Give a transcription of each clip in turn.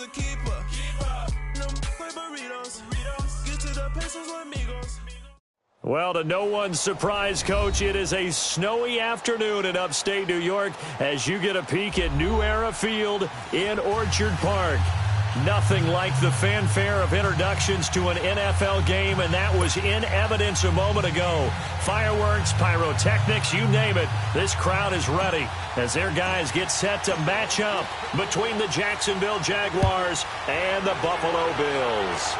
a keeper. Get to the pesos with amigos. Well, to no one's surprise, Coach, it is a snowy afternoon in upstate New York as you get a peek at New Era Field in Orchard Park. Nothing like the fanfare of introductions to an NFL game, and that was in evidence a moment ago. Fireworks, pyrotechnics, you name it. This crowd is ready as their guys get set to match up between the Jacksonville Jaguars and the Buffalo Bills.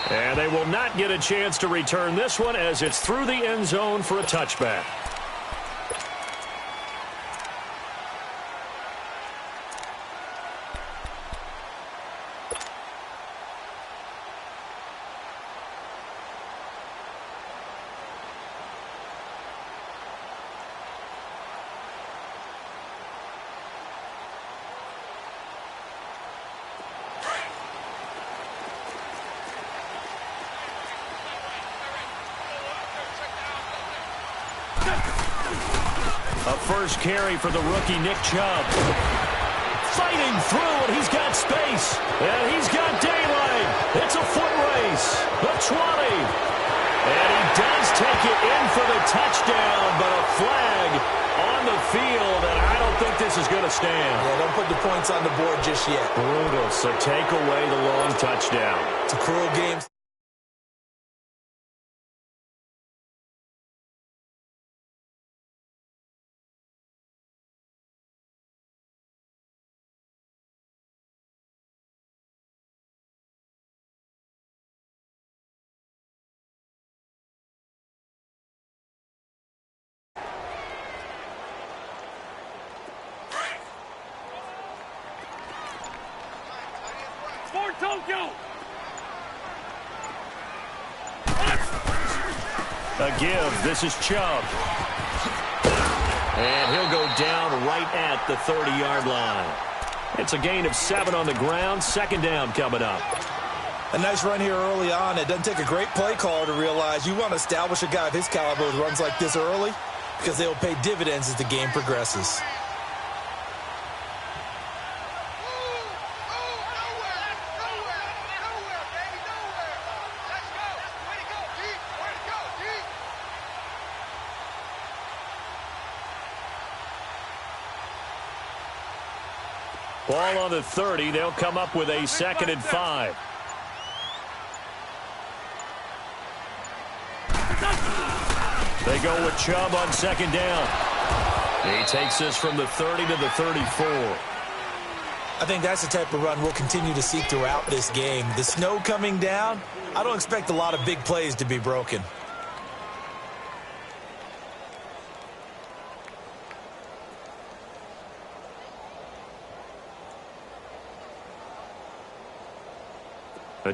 And they will not get a chance to return this one as it's through the end zone for a touchback. A first carry for the rookie Nick Chubb. Fighting through, and he's got space. And he's got daylight. It's a foot race. The 20. And he does take it in for the touchdown, but a flag on the field, and I don't think this is going to stand. Yeah, don't put the points on the board just yet. Brutal, so take away the long touchdown. It's a cruel game. A give. This is Chubb. And he'll go down right at the 30-yard line. It's a gain of 7 on the ground. Second down coming up. A nice run here early on. It doesn't take a great play caller to realize you want to establish a guy of his caliber with runs like this early because they'll pay dividends as the game progresses. Ball on the 30. They'll come up with a 2nd and 5. They go with Chubb on 2nd down. He takes this from the 30 to the 34. I think that's the type of run we'll continue to see throughout this game. The snow coming down, I don't expect a lot of big plays to be broken.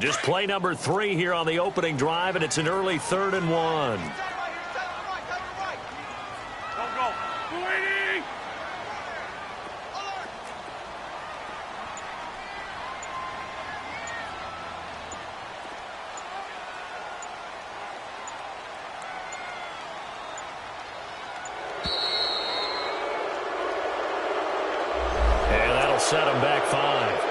Just play number 3 here on the opening drive, and it's an early 3rd and 1. And that'll set him back 5.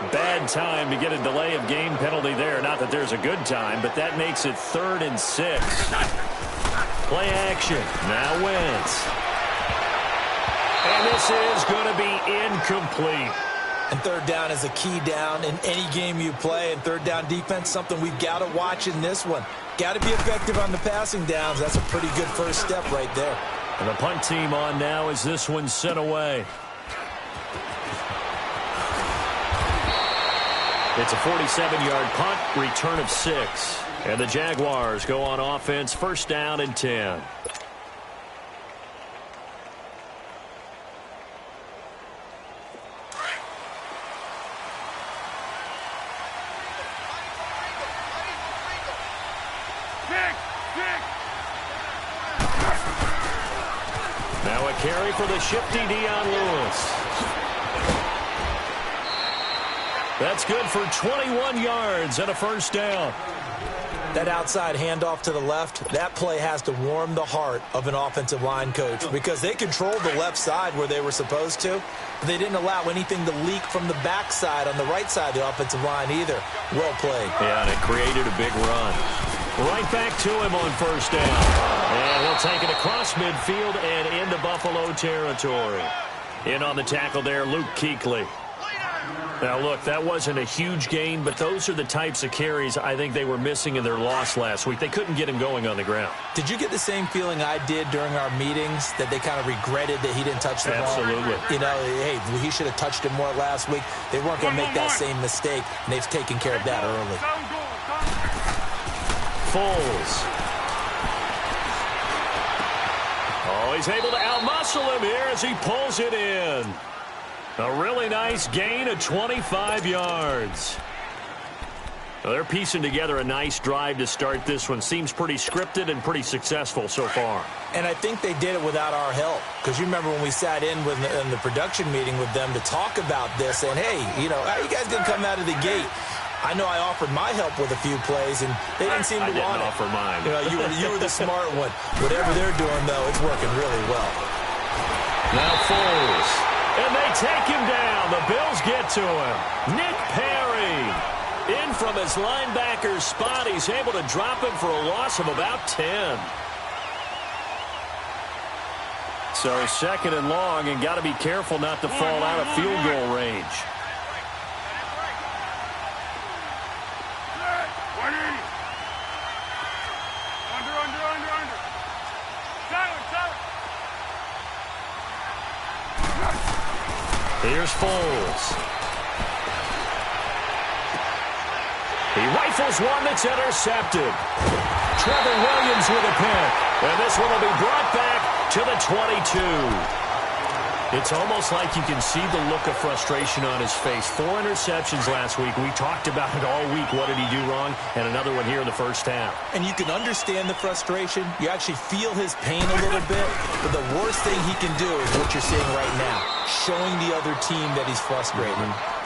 Bad time to get a delay of game penalty there. Not that there's a good time, but that makes it 3rd and 6. Play action. Now Wentz. And this is going to be incomplete. And 3rd down is a key down in any game you play. And 3rd down defense, something we've got to watch in this one. Got to be effective on the passing downs. That's a pretty good first step right there. And the punt team on now as this one's sent away. It's a 47-yard punt, return of 6. And the Jaguars go on offense, 1st down and 10. Now a carry for the shifty Dion Lewis. That's good for 21 yards and a 1st down. That outside handoff to the left, that play has to warm the heart of an offensive line coach because they controlled the left side where they were supposed to, but they didn't allow anything to leak from the backside on the right side of the offensive line either. Well played. Yeah, and it created a big run. Right back to him on first down. And he'll take it across midfield and into Buffalo territory. In on the tackle there, Luke Kuechly. Now, look, that wasn't a huge gain, but those are the types of carries I think they were missing in their loss last week. They couldn't get him going on the ground. Did you get the same feeling I did during our meetings, that they kind of regretted that he didn't touch the ball? Absolutely. You know, hey, he should have touched it more last week. They weren't going to make that same mistake, and they've taken care of that early. Foles. Oh, he's able to outmuscle him here as he pulls it in. A really nice gain of 25 yards. Well, they're piecing together a nice drive to start this one. Seems pretty scripted and pretty successful so far. And I think they did it without our help. Because you remember when we sat in the production meeting with them to talk about this, and hey, you know, how you guys going to come out of the gate? I know I offered my help with a few plays, and they didn't seem to want it. I didn't offer mine. You know, you were the smart one. Whatever they're doing, though, it's working really well. Now Foles. And they take him down. The Bills get to him. Nick Perry in from his linebacker spot. He's able to drop him for a loss of about 10. So second and long, and got to be careful not to fall out of field goal range. Here's Foles. He rifles one that's intercepted. Trevor Williams with a pick. And this one will be brought back to the 22. It's almost like you can see the look of frustration on his face. 4 interceptions last week. We talked about it all week. What did he do wrong? And another one here in the first half. And you can understand the frustration. You actually feel his pain a little bit. But the worst thing he can do is what you're seeing right now, showing the other team that he's frustrated.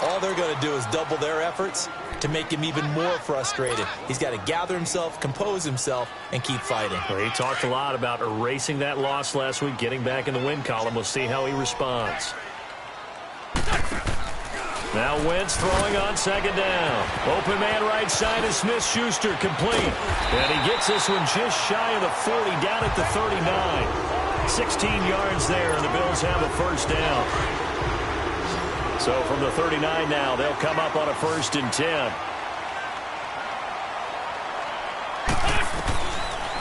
All they're going to do is double their efforts to make him even more frustrated. He's got to gather himself, compose himself, and keep fighting. Well, he talked a lot about erasing that loss last week, getting back in the win column. We'll see how he responds. Now Wentz throwing on second down. Open man right side is Smith-Schuster, complete. And he gets this one just shy of the 40, down at the 39. 16 yards there, and the Bills have a first down. So from the 39 now, they'll come up on a 1st and 10.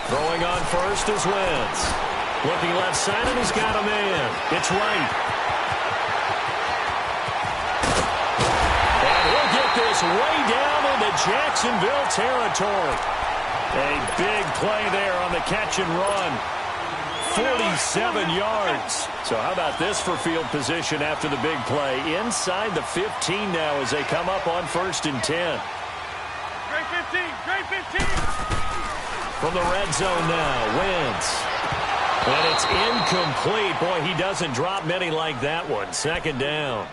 Throwing on first is Wentz. Looking left side, and he's got a man. It's right. And he'll get this way down into Jacksonville territory. A big play there on the catch and run. 47 yards. So how about this for field position after the big play? Inside the 15 now as they come up on 1st and 10. Great 15, great 15. From the red zone now, Wentz. And it's incomplete. Boy, he doesn't drop many like that one. 2nd down.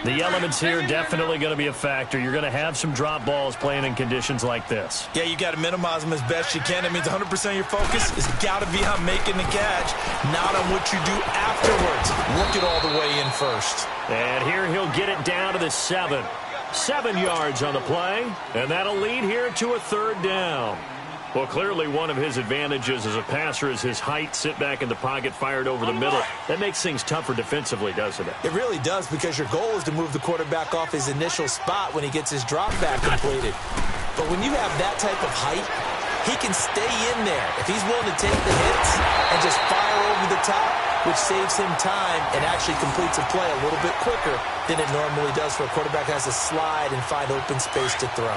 The elements here definitely going to be a factor. You're going to have some drop balls playing in conditions like this. Yeah, you got to minimize them as best you can. It means 100% of your focus has got to be on making the catch, not on what you do afterwards. Work it all the way in first. And here he'll get it down to the 7. 7 yards on the play, and that'll lead here to a 3rd down. Well, clearly one of his advantages as a passer is his height, sit back in the pocket, fired over the middle. That makes things tougher defensively, doesn't it? It really does, because your goal is to move the quarterback off his initial spot when he gets his drop back completed. But when you have that type of height, he can stay in there if he's willing to take the hits and just fire over the top, which saves him time and actually completes a play a little bit quicker than it normally does for a quarterback who has to slide and find open space to throw.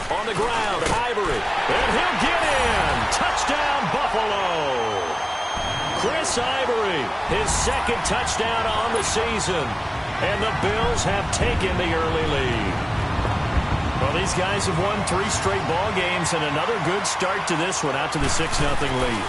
On the ground, Ivory, and he'll get in. Touchdown, Buffalo. Chris Ivory, his 2nd touchdown on the season. And the Bills have taken the early lead. Well, these guys have won 3 straight ball games and another good start to this one, out to the 6-0 lead.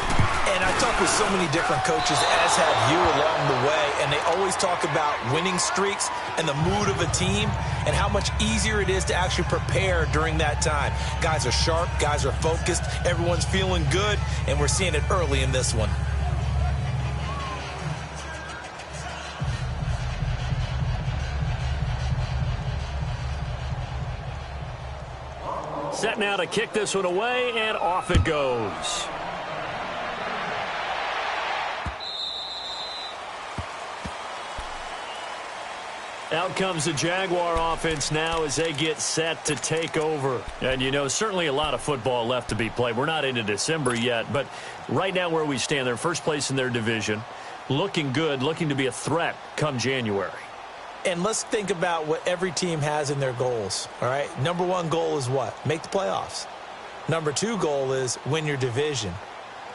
And I've talked with so many different coaches, as have you, along the way, and they always talk about winning streaks and the mood of a team and how much easier it is to actually prepare during that time. Guys are sharp, guys are focused, everyone's feeling good, and we're seeing it early in this one. Set now to kick this one away, and off it goes. Out comes the Jaguar offense now as they get set to take over. And, you know, certainly a lot of football left to be played. We're not into December yet, but right now where we stand, they're first place in their division, looking good, looking to be a threat come January. And let's think about what every team has in their goals, all right? Number 1 goal is what? Make the playoffs. Number 2 goal is win your division.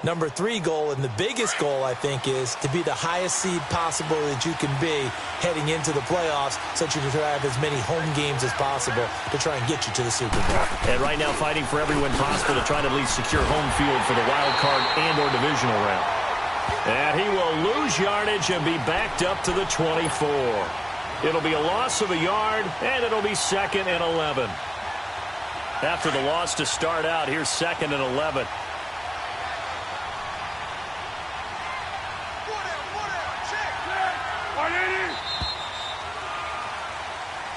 Number 3 goal, and the biggest goal, I think, is to be the highest seed possible that you can be heading into the playoffs so that you can have as many home games as possible to try and get you to the Super Bowl. And right now fighting for every win possible to try to at least secure home field for the wild card and or divisional round. And he will lose yardage and be backed up to the 24. It'll be a loss of a yard, and it'll be 2nd and 11. After the loss to start out, here's 2nd and 11.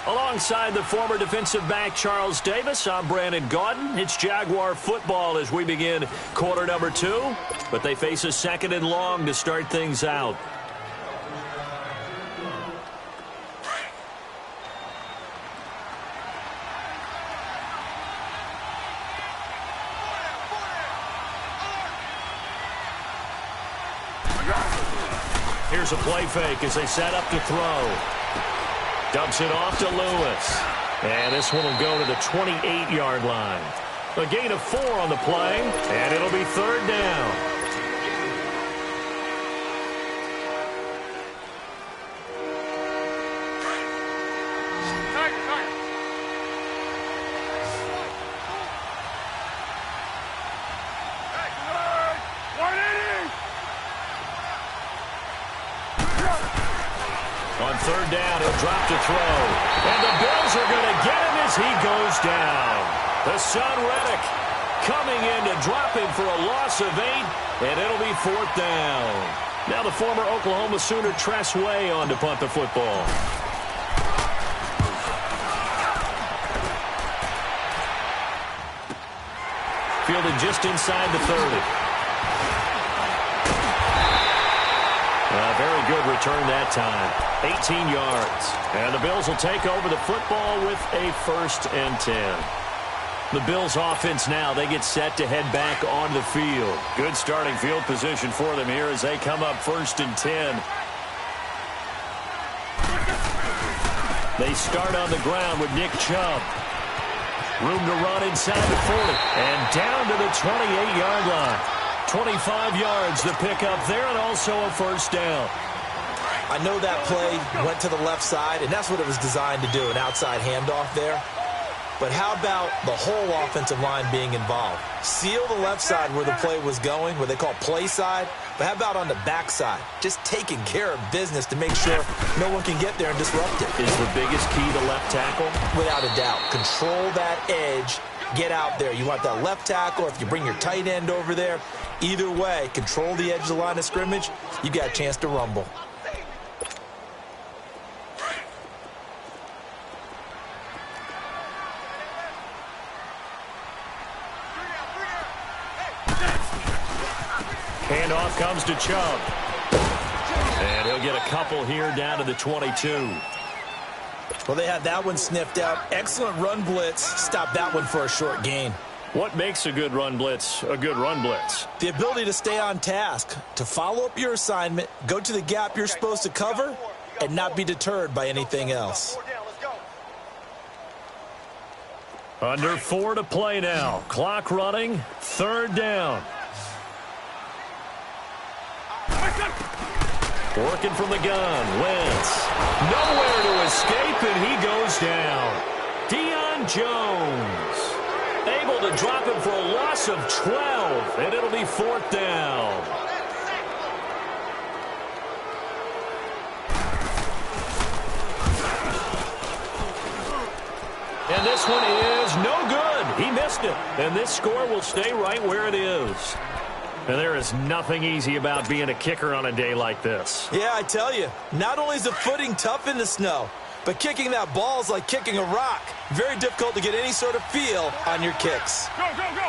Alongside the former defensive back Charles Davis, I'm Brandon Gaudin. It's Jaguar football as we begin quarter number 2, but they face a 2nd and long to start things out. Here's a play fake as they set up to throw. Dumps it off to Lewis. And this one will go to the 28-yard line. A gain of 4 on the play, and it'll be 3rd down. On 3rd down, he'll drop to throw. And the Bills are going to get him as he goes down. The son, Reddick, coming in to drop him for a loss of 8, and it'll be 4th down. Now the former Oklahoma Sooner Tress Way on to punt the football. Fielded just inside the 30. Very good return that time. 18 yards. And the Bills will take over the football with a 1st and 10. The Bills offense now, they get set to head back on the field. Good starting field position for them here as they come up 1st and 10. They start on the ground with Nick Chubb. Room to run inside the 40. And down to the 28-yard line. 25 yards to pick up there, and also a 1st down. I know that play went to the left side, and that's what it was designed to do, an outside handoff there. But how about the whole offensive line being involved? Seal the left side where the play was going, what they call play side. But how about on the back side? Just taking care of business to make sure no one can get there and disrupt it. Is the biggest key to left tackle? Without a doubt. Control that edge. Get out there. You want that left tackle, or if you bring your tight end over there, either way, control the edge of the line of scrimmage, you got a chance to rumble. Handoff comes to Chubb. And he'll get a couple here down to the 22. Well, they had that one sniffed out. Excellent run blitz. Stop that one for a short gain. What makes a good run blitz a good run blitz? The ability to stay on task, to follow up your assignment, go to the gap you're supposed to cover, and not be deterred by anything else. Under 4 to play now. Clock running. 3rd down. Working from the gun. Wentz. Nowhere to escape, and he goes down. Deion Jones. Able to drop him for a loss of 12, and it'll be 4th down. And this one is no good. He missed it. And this score will stay right where it is. And there is nothing easy about being a kicker on a day like this. Yeah, I tell you, not only is the footing tough in the snow, but kicking that ball is like kicking a rock. Very difficult to get any sort of feel on your kicks. Go, go, go!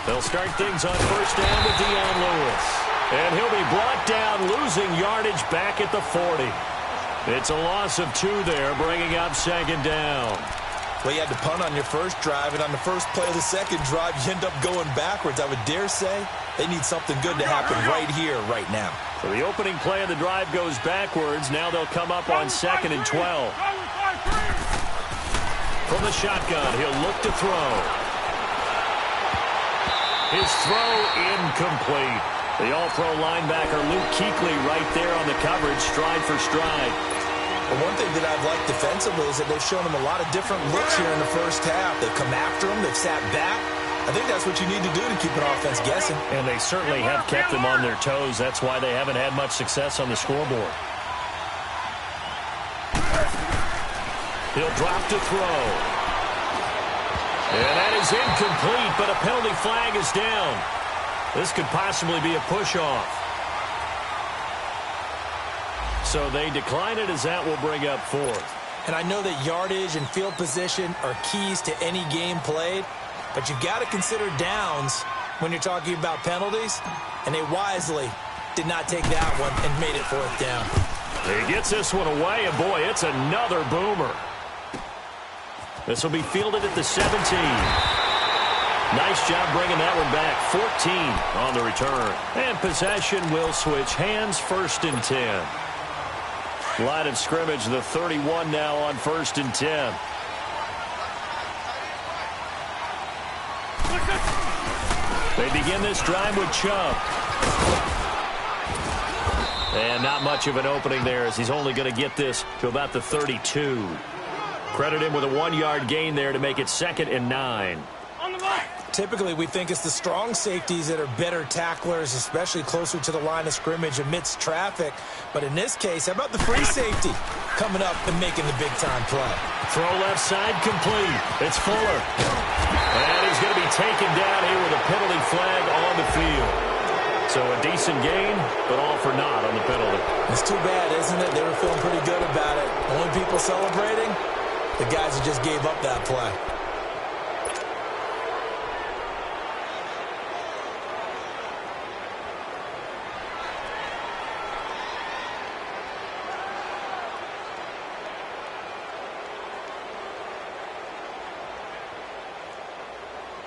They'll start things on 1st down with Dion Lewis. And he'll be brought down, losing yardage back at the 40. It's a loss of 2 there, bringing up 2nd down. Well, you had to punt on your first drive, and on the first play of the second drive, you end up going backwards. I would dare say they need something good to happen right here, right now. So the opening play of the drive goes backwards. Now they'll come up on 2nd and 12. From the shotgun, he'll look to throw. His throw incomplete. The all-pro linebacker Luke Kuechly right there on the coverage, stride for stride. Well, one thing that I've liked defensively is that they've shown him a lot of different looks here in the first half. They've come after him. They've sat back. I think that's what you need to do to keep an offense guessing. And they certainly have kept them on their toes. That's why they haven't had much success on the scoreboard. He'll drop to throw. And that is incomplete, but a penalty flag is down. This could possibly be a push-off. So they decline it as that will bring up 4th. And I know that yardage and field position are keys to any game played, but you've got to consider downs when you're talking about penalties, and they wisely did not take that one and made it 4th down. He gets this one away, and boy, it's another boomer. This will be fielded at the 17. Nice job bringing that one back. 14 on the return. And possession will switch hands, 1st and 10. Line of scrimmage, the 31 now on 1st and 10. They begin this drive with Chubb. And not much of an opening there as he's only going to get this to about the 32. Credit him with a 1-yard gain there to make it 2nd and 9. Typically, we think it's the strong safeties that are better tacklers, especially closer to the line of scrimmage amidst traffic. But in this case, how about the free safety coming up and making the big-time play? Throw left side complete. It's Fuller. And he's going to be taken down here with a penalty flag on the field. So a decent gain, but all for naught on the penalty. It's too bad, isn't it? They were feeling pretty good about it. Only people celebrating, the guys who just gave up that play.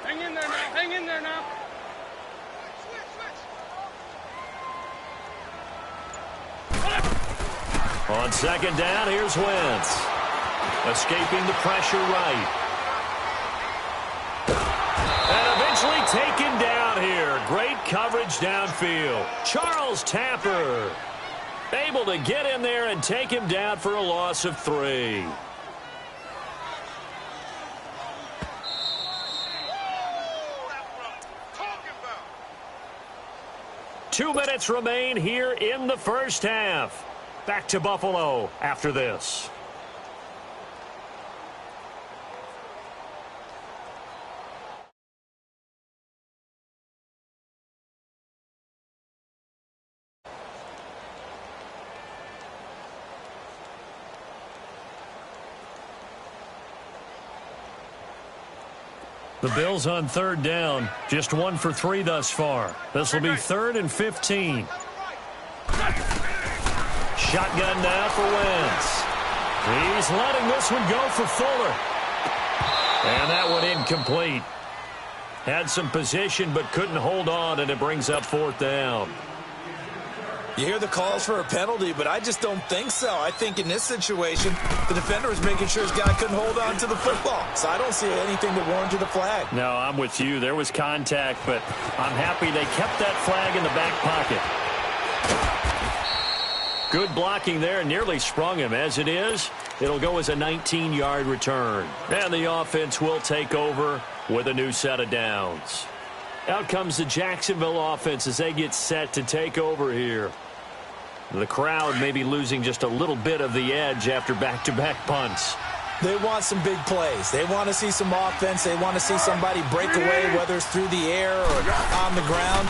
Hang in there now. Hang in there now. On 2nd down, here's Wentz. Escaping the pressure right. And eventually taken down here. Great coverage downfield. Charles Tapper able to get in there and take him down for a loss of 3. Two minutes remain here in the first half. Back to Buffalo after this. The Bills on 3rd down. Just 1 for 3 thus far. This will be 3rd and 15. Shotgun now for Wentz. He's letting this one go for Fuller. And that one incomplete. Had some position but couldn't hold on, and it brings up 4th down. You hear the calls for a penalty, but I just don't think so. I think in this situation, the defender was making sure his guy couldn't hold on to the football. So I don't see anything that warranted a flag. No, I'm with you. There was contact, but I'm happy they kept that flag in the back pocket. Good blocking there, nearly sprung him. As it is, it'll go as a 19-yard return. And the offense will take over with a new set of downs. Out comes the Jacksonville offense as they get set to take over here. The crowd may be losing just a little bit of the edge after back-to-back punts. They want some big plays. They want to see some offense. They want to see somebody break away, whether it's through the air or on the ground.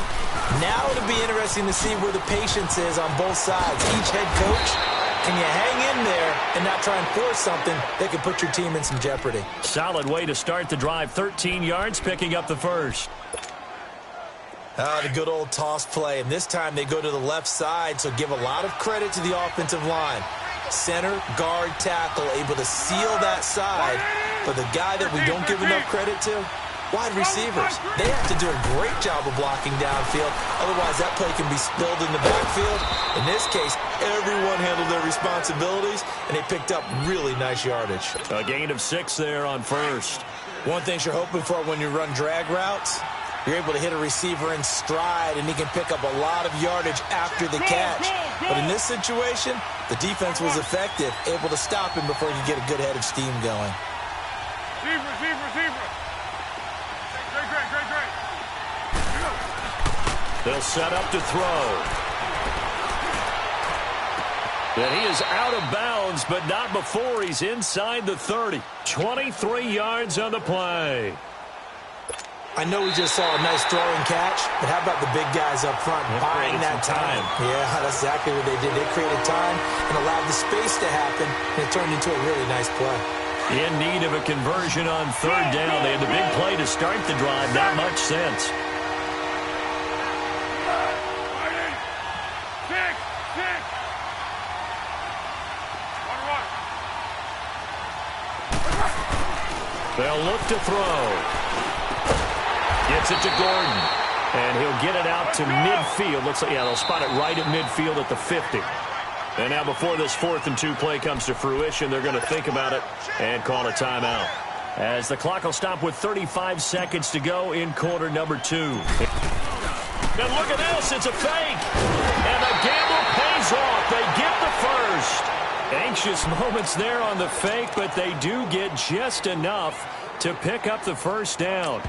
Now it'll be interesting to see where the patience is on both sides. Each head coach, can you hang in there and not try and force something that could put your team in some jeopardy? Solid way to start the drive. 13 yards, picking up the first. The good old toss play. And this time they go to the left side, so give a lot of credit to the offensive line. Center, guard, tackle, able to seal that side. But the guy that we don't give enough credit to, wide receivers. They have to do a great job of blocking downfield. Otherwise, that play can be spilled in the backfield. In this case, everyone handled their responsibilities, and they picked up really nice yardage. A gain of 6 there on first. One thing you're hoping for when you run drag routes, you're able to hit a receiver in stride, and he can pick up a lot of yardage after the catch. But in this situation, the defense was effective, able to stop him before he could get a good head of steam going. Receiver. Great. They'll set up to throw. And he is out of bounds, but not before he's inside the 30. 23 yards on the play. I know we just saw a nice throwing catch, but how about the big guys up front buying that time? Yeah, that's exactly what they did. They created time and allowed the space to happen, and it turned into a really nice play. In need of a conversion on third down. They had the big play to start the drive. Not much sense. They'll look to throw. Gets it to Gordon, and he'll get it out to midfield. Looks like, yeah, they'll spot it right at midfield at the 50. And now before this 4th and 2 play comes to fruition, they're going to think about it and call a timeout. As the clock will stop with 35 seconds to go in quarter number 2. And look at this, it's a fake. And the gamble pays off. They get the first. Anxious moments there on the fake, but they do get just enough to pick up the first down.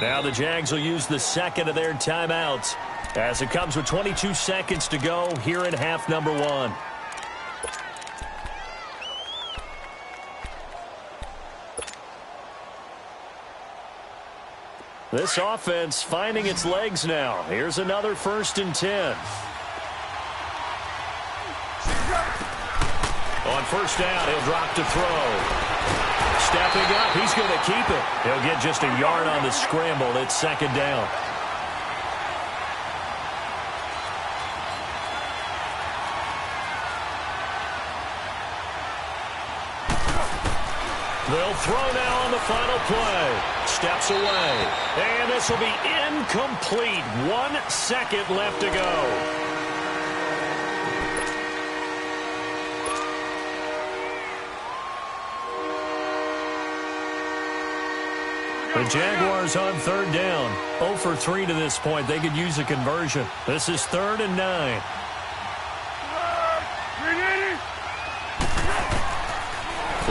Now the Jags will use the second of their timeouts as it comes with 22 seconds to go here in half number 1. This offense finding its legs now. Here's another 1st and 10. On first down, he'll drop to throw. Stepping up, he's going to keep it. He'll get just a yard on the scramble. It's 2nd down. They'll throw now on the final play. Steps away. And this will be incomplete. 1 second left to go. The Jaguars on third down. 0 for 3 to this point. They could use a conversion. This is 3rd and 9.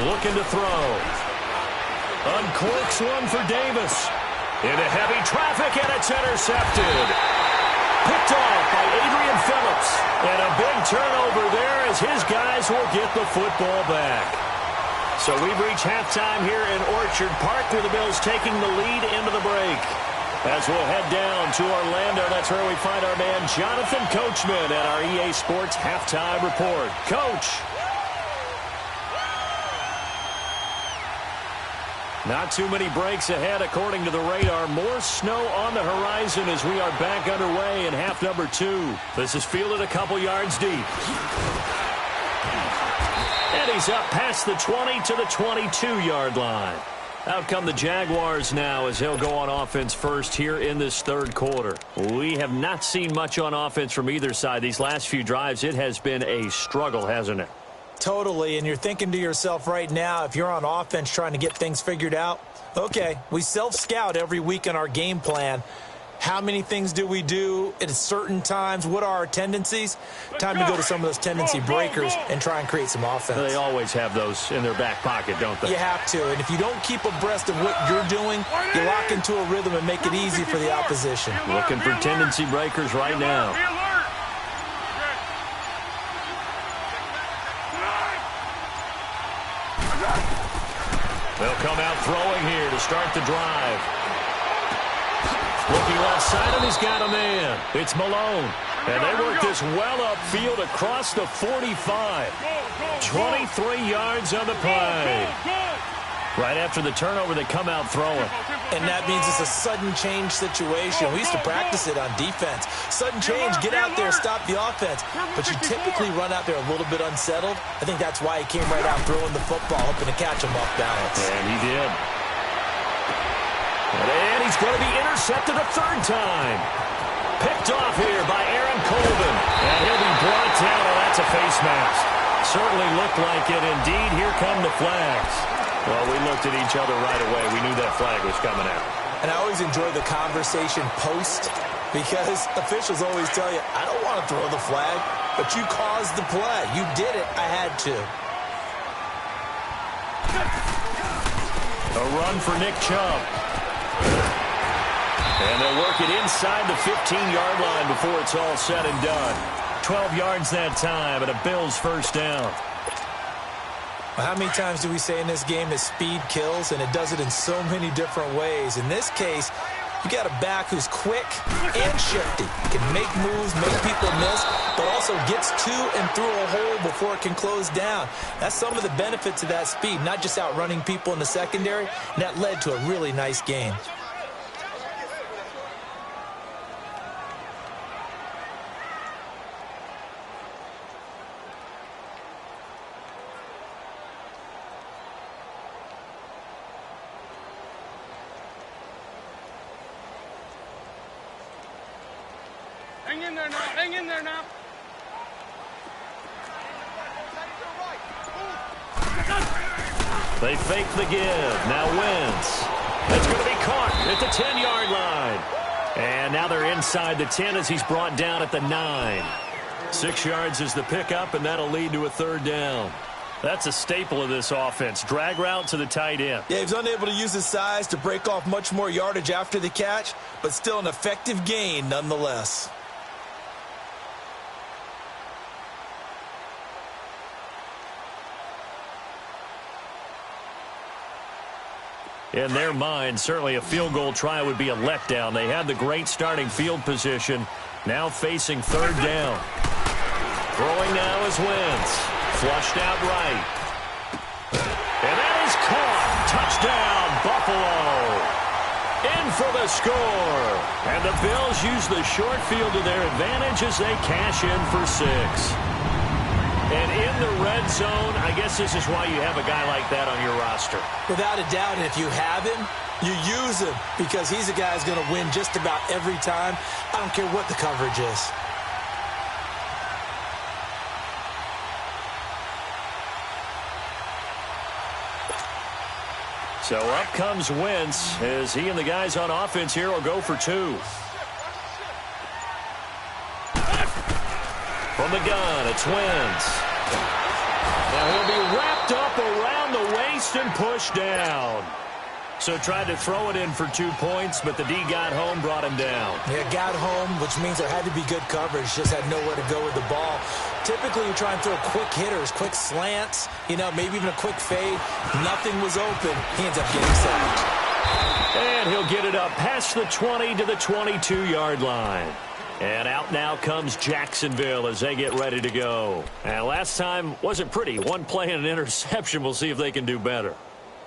Looking to throw. Uncorks one for Davis. Into heavy traffic, and it's intercepted. Picked off by Adrian Phillips. And a big turnover there as his guys will get the football back. So we've reached halftime here in Orchard Park with the Bills taking the lead into the break. As we'll head down to Orlando, that's where we find our man Jonathan Coachman at our EA Sports Halftime Report. Coach. Not too many breaks ahead according to the radar. More snow on the horizon as we are back underway in half number 2. This is fielded a couple yards deep. And he's up past the 20 to the 22-yard line. Out come the Jaguars now as he'll go on offense first here in this 3rd quarter. We have not seen much on offense from either side. These last few drives, it has been a struggle, hasn't it? Totally, and you're thinking to yourself right now, if you're on offense trying to get things figured out, okay, we self-scout every week in our game plan. How many things do we do at certain times? What are our tendencies? Time to go to some of those tendency breakers and try and create some offense. They always have those in their back pocket, don't they? You have to, and if you don't keep abreast of what you're doing, you lock into a rhythm and make it easy for the opposition. Looking for tendency breakers right now. They'll come out throwing here to start the drive. Looking left side, and he's got a man. It's Malone. And they work this well upfield across the 45. 23 yards on the play. Right after the turnover, they come out throwing. And that means it's a sudden change situation. We used to practice it on defense. Sudden change, get out there, stop the offense. But you typically run out there a little bit unsettled. I think that's why he came right out throwing the football, hoping to catch him off balance. And he did. And he's going to be intercepted a third time. Picked off here by Aaron Colvin. And he'll be brought down. Oh, that's a face mask. Certainly looked like it. Indeed, here come the flags. Well, we looked at each other right away. We knew that flag was coming out. And I always enjoy the conversation post because officials always tell you, I don't want to throw the flag, but you caused the play. You did it. I had to. A run for Nick Chubb. And they'll work it inside the 15-yard line before it's all said and done. 12 yards that time and a Bills first down. Well, how many times do we say in this game that speed kills, and it does it in so many different ways? In this case, you got a back who's quick and shifty. Can make moves, make people miss, but also gets to and through a hole before it can close down. That's some of the benefits of that speed, not just outrunning people in the secondary, and that led to a really nice game. Hang in there now. Hang in there now. They fake the give. Now Wentz. It's going to be caught at the 10-yard line. And now they're inside the 10 as he's brought down at the 9. 6 yards is the pickup, and that'll lead to a third down. That's a staple of this offense. Drag route to the tight end. Yeah, he's unable to use his size to break off much more yardage after the catch, but still an effective gain nonetheless. In their mind, certainly a field goal try would be a letdown. They had the great starting field position. Now facing third down. Throwing now is Wentz. Flushed out right. And that is caught. Touchdown, Buffalo. In for the score. And the Bills use the short field to their advantage as they cash in for 6. And in the red zone, I guess this is why you have a guy like that on your roster. Without a doubt, and if you have him, you use him because he's a guy who's going to win just about every time. I don't care what the coverage is. So up comes Wentz as he and the guys on offense here will go for 2. From the gun, it's Wentz. Now he'll be wrapped up around the waist and pushed down. So tried to throw it in for 2 points, but the D got home, brought him down. Yeah, got home, which means there had to be good coverage. Just had nowhere to go with the ball. Typically, you try and throw quick hitters, quick slants, maybe even a quick fade. Nothing was open. He ends up getting sacked. And he'll get it up past the 20 to the 22-yard line. And out now comes Jacksonville as they get ready to go. And last time wasn't pretty. One play and an interception. We'll see if they can do better.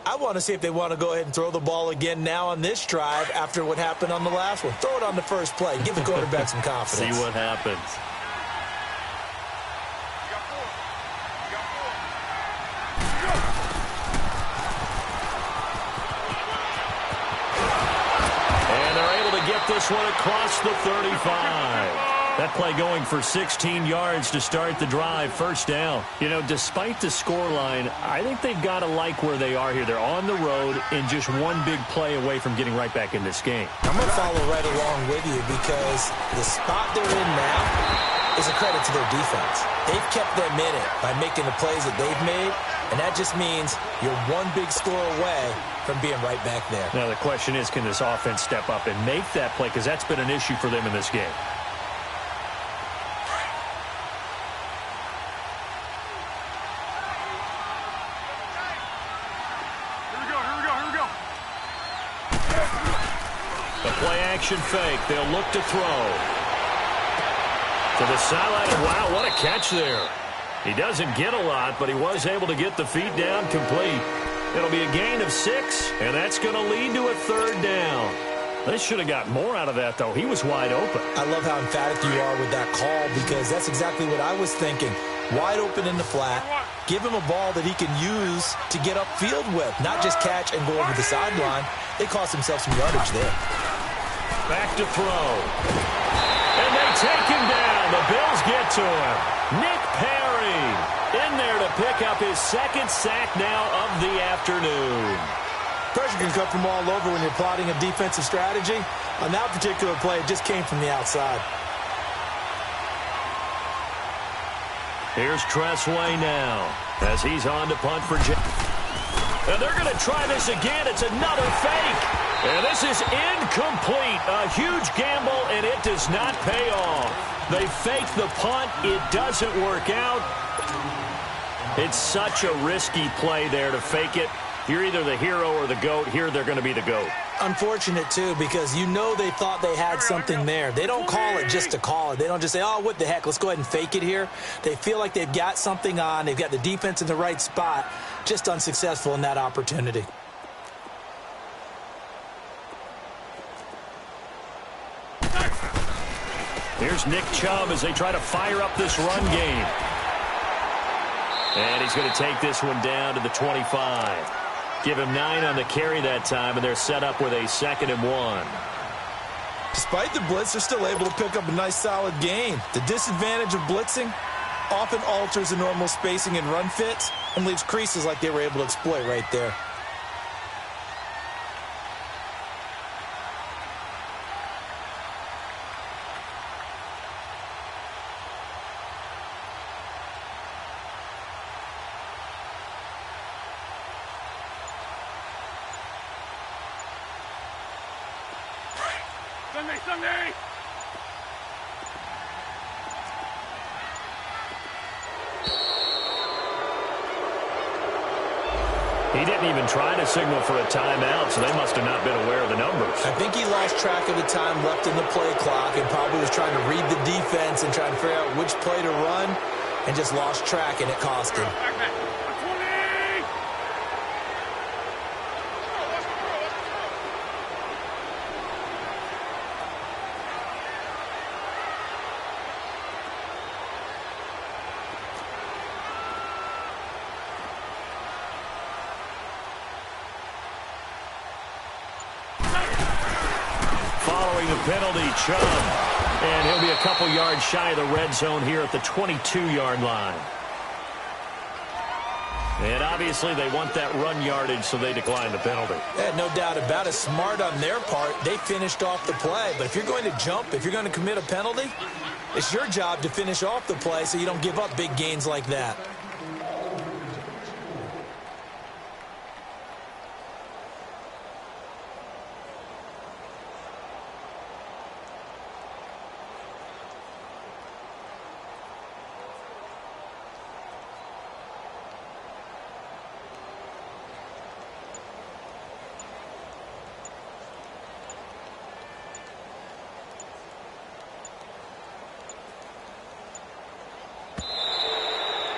I want to see if they want to go ahead and throw the ball again now on this drive after what happened on the last one. Throw it on the first play. Give the quarterback some confidence. See what happens. And they're able to get this one across the 35. That play going for 16 yards to start the drive, first down. You know, despite the scoreline, I think they've got to like where they are here. They're on the road and just one big play away from getting right back in this game. I'm going to follow right along with you because the spot they're in now is a credit to their defense. They've kept them in it by making the plays that they've made, and that just means you're one big score away from being right back there. Now, the question is, can this offense step up and make that play? Because that's been an issue for them in this game. Play-action fake. They'll look to throw. To the sideline. Wow, what a catch there. He doesn't get a lot, but he was able to get the feet down complete. It'll be a gain of 6, and that's going to lead to a third down. They should have got more out of that, though. He was wide open. I love how emphatic you are with that call because that's exactly what I was thinking. Wide open in the flat. Give him a ball that he can use to get upfield with, not just catch and go over the sideline. They cost themselves some yardage there. Back to throw. And they take him down. The Bills get to him. Nick Perry in there to pick up his second sack now of the afternoon. Pressure can come from all over when you're plotting a defensive strategy. On that particular play, it just came from the outside. Here's Tressway now as he's on to punt for and they're going to try this again. It's another fake. And this is incomplete. A huge gamble, and it does not pay off. They fake the punt. It doesn't work out. It's such a risky play there to fake it. You're either the hero or the GOAT. Here they're going to be the GOAT. Unfortunate, too, because you know they thought they had something there. They don't call it just to call it. They don't just say, oh, what the heck, let's go ahead and fake it here. They feel like they've got something on. They've got the defense in the right spot. Just unsuccessful in that opportunity. Here's Nick Chubb as they try to fire up this run game. And he's going to take this one down to the 25. Give him 9 on the carry that time, and they're set up with a 2nd and 1. Despite the blitz, they're still able to pick up a nice, solid gain. The disadvantage of blitzing often alters the normal spacing and run fits and leaves creases like they were able to exploit right there. Sunday! He didn't even try to signal for a timeout, so they must have not been aware of the numbers. I think he lost track of the time left in the play clock and probably was trying to read the defense and trying to figure out which play to run and just lost track, and it cost him. Penalty, Chubb. And he'll be a couple yards shy of the red zone here at the 22-yard line. And obviously they want that run yardage, so they decline the penalty. Yeah, no doubt about it. Smart on their part. They finished off the play. But if you're going to jump, if you're going to commit a penalty, it's your job to finish off the play so you don't give up big gains like that.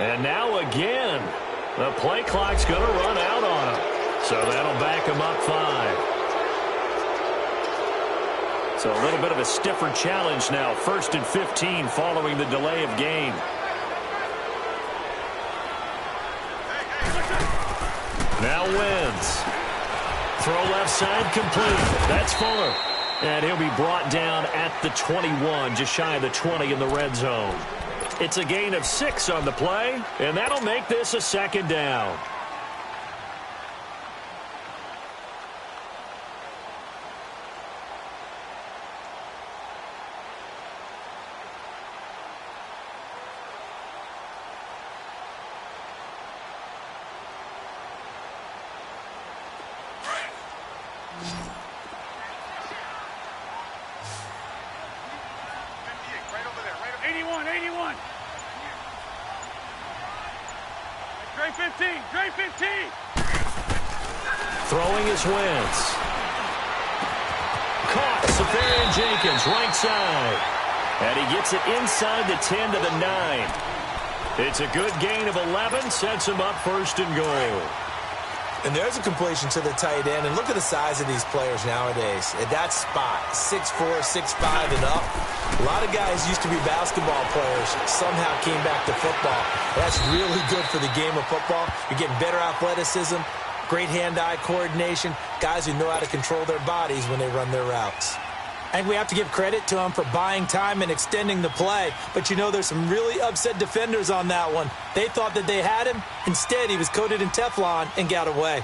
And now again, the play clock's going to run out on him. So that'll back him up 5. So a little bit of a stiffer challenge now. 1st and 15 following the delay of game. Now Wentz. Throw left side complete. That's Fuller. And he'll be brought down at the 21, just shy of the 20 in the red zone. It's a gain of 6 on the play, and that'll make this a second down. Throwing is Wentz. Caught, Safarian Jenkins, right side. And he gets it inside the 10 to the 9. It's a good gain of 11, sets him up first and goal. And there's a completion to the tight end. And look at the size of these players nowadays. At that spot, 6'4", 6'5", and up. A lot of guys used to be basketball players, somehow came back to football. That's really good for the game of football. You're getting better athleticism, great hand-eye coordination, guys who know how to control their bodies when they run their routes. I think we have to give credit to him for buying time and extending the play. But, you know, there's some really upset defenders on that one. They thought that they had him. Instead, he was coated in Teflon and got away.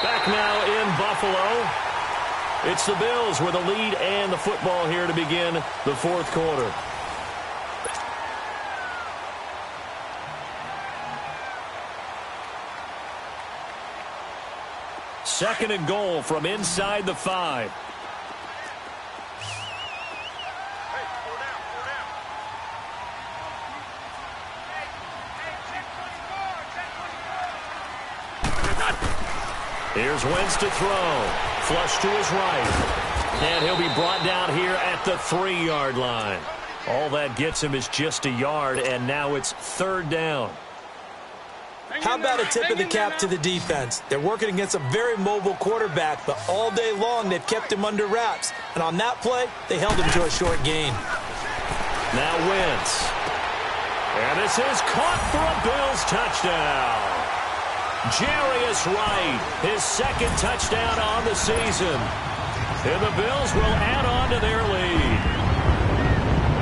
Back now in Buffalo. It's the Bills with a lead and the football here to begin the fourth quarter. Second and goal from inside the 5. Here's Wentz to throw. Flush to his right. And he'll be brought down here at the 3-yard line. All that gets him is just a yard, and now it's third down. How about a tip of the cap to the defense? They're working against a very mobile quarterback, but all day long they've kept him under wraps. And on that play, they held him to a short gain. Now Wentz. And this is caught for a Bills touchdown. Jarius Wright, his second touchdown on the season. And the Bills will add on to their lead.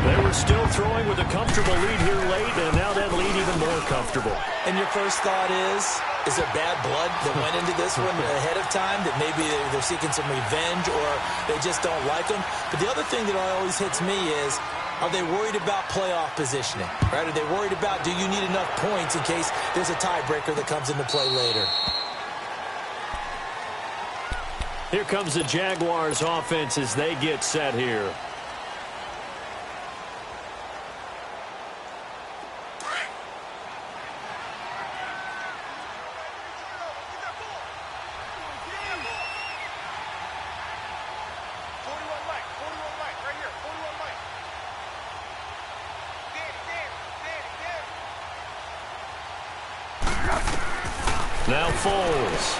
They were still throwing with a comfortable lead here late, and now that lead even more comfortable. And your first thought is there bad blood that went into this one ahead of time, that maybe they're seeking some revenge or they just don't like them? But the other thing that always hits me is, are they worried about playoff positioning? Right? Are they worried about, do you need enough points in case there's a tiebreaker that comes into play later? Here comes the Jaguars offense as they get set here. Now Foles.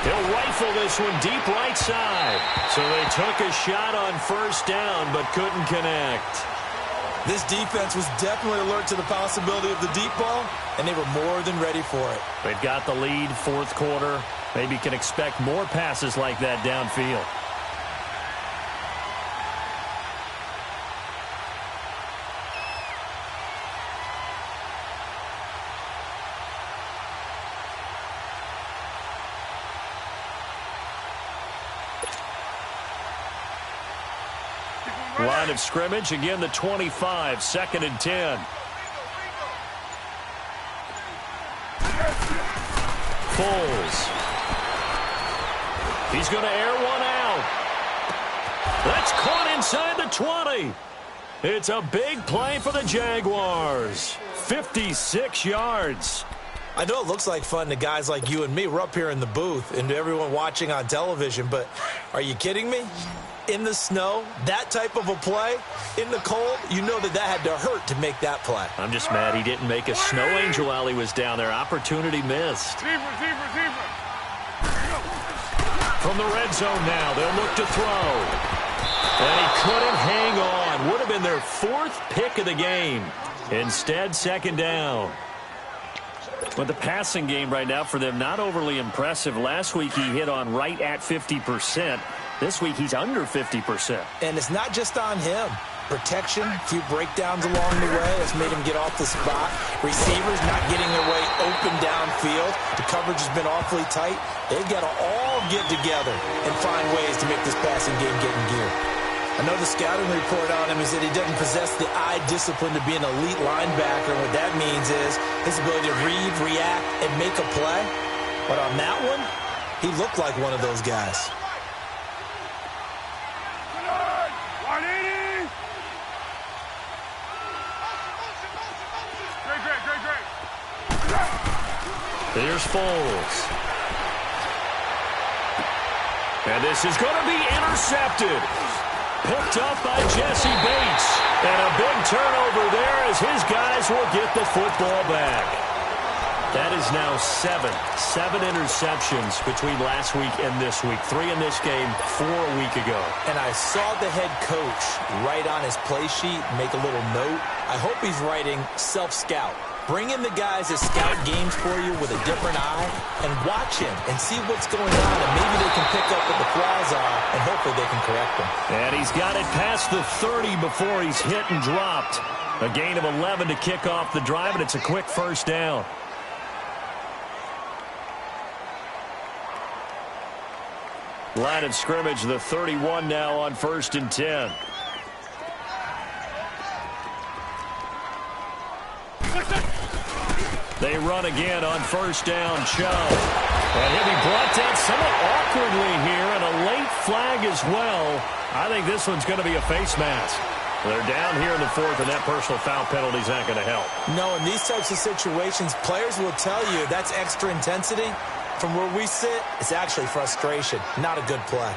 He'll rifle this one deep right side. So they took a shot on first down but couldn't connect. This defense was definitely alert to the possibility of the deep ball, and they were more than ready for it. They've got the lead, fourth quarter. Maybe can expect more passes like that downfield. Line of scrimmage, again the 25, second and 10. Foles. He's going to air one out. That's caught inside the 20. It's a big play for the Jaguars. 56 yards. I know it looks like fun to guys like you and me. We're up here in the booth and to everyone watching on television, but are you kidding me? In the snow, that type of a play, in the cold, you know that had to hurt to make that play. I'm just mad he didn't make a snow angel while he was down there. Opportunity missed. Receiver. From the red zone now, they'll look to throw. And he couldn't hang on. Would have been their fourth pick of the game. Instead, second down. But the passing game right now for them, not overly impressive. Last week he hit on right at 50%. This week he's under 50%. And it's not just on him. Protection, a few breakdowns along the way has made him get off the spot. Receivers not getting their way open downfield. The coverage has been awfully tight. They've got to all get together and find ways to make this passing game get in gear. I know the scouting report on him is that he doesn't possess the eye discipline to be an elite linebacker. And what that means is his ability to read, react, and make a play. But on that one, he looked like one of those guys. Here's Foles. And this is going to be intercepted. Picked up by Jesse Bates. And a big turnover there as his guys will get the football back. That is now seven interceptions between last week and this week. 3 in this game, 4 a week ago. And I saw the head coach write on his play sheet, make a little note. I hope he's writing self-scout. Bring in the guys that scout games for you with a different eye and watch him and see what's going on, and maybe they can pick up what the flaws are, and hopefully they can correct them. And he's got it past the 30 before he's hit and dropped. A gain of 11 to kick off the drive, and it's a quick first down. Line of scrimmage, the 31 now on 1st and 10. They run again on 1st down, Chubb. And he'll be brought down somewhat awkwardly here, and a late flag as well. I think this one's going to be a face mask. They're down here in the 4th, and that personal foul penalty is not going to help. No, in these types of situations, players will tell you that's extra intensity. From where we sit, it's actually frustration, not a good play.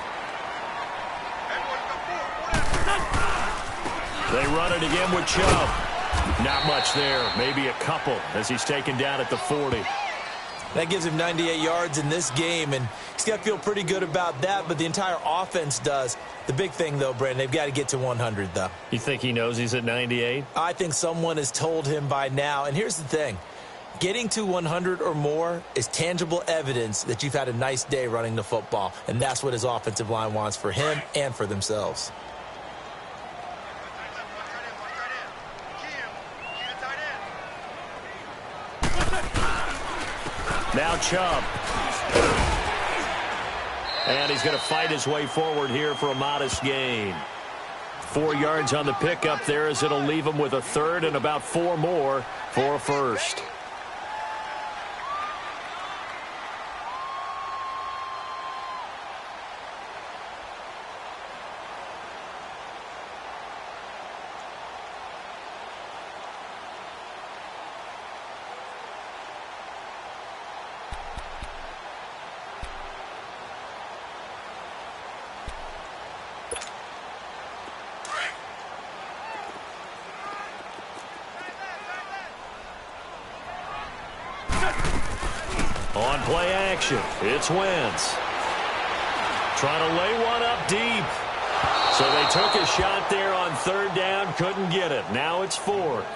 They run it again with Chubb. Not much there, maybe a couple as he's taken down at the 40. That gives him 98 yards in this game, and he's got to feel pretty good about that, but the entire offense does. The big thing, though, Brandon, they've got to get to 100, though. You think he knows he's at 98? I think someone has told him by now, and here's the thing. Getting to 100 or more is tangible evidence that you've had a nice day running the football, and that's what his offensive line wants for him and for themselves. Now Chubb. And he's going to fight his way forward here for a modest gain. 4 yards on the pickup there as it'll leave him with a 3rd and about 4 more for a 1st. On play action, it's Wentz. Trying to lay one up deep. So they took a shot there on 3rd down, couldn't get it. Now it's 4th.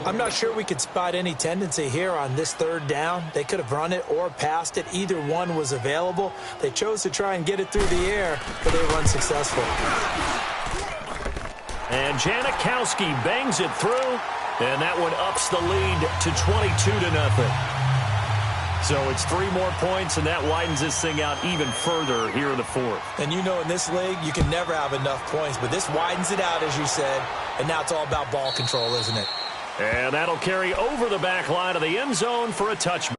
I'm not sure we could spot any tendency here on this 3rd down. They could have run it or passed it. Either one was available. They chose to try and get it through the air, but they were unsuccessful. And Janikowski bangs it through, and that one ups the lead to 22-0. So it's 3 more points, and that widens this thing out even further here in the 4th. And you know in this league, you can never have enough points, but this widens it out, as you said, and now it's all about ball control, isn't it? And that'll carry over the back line of the end zone for a touchback.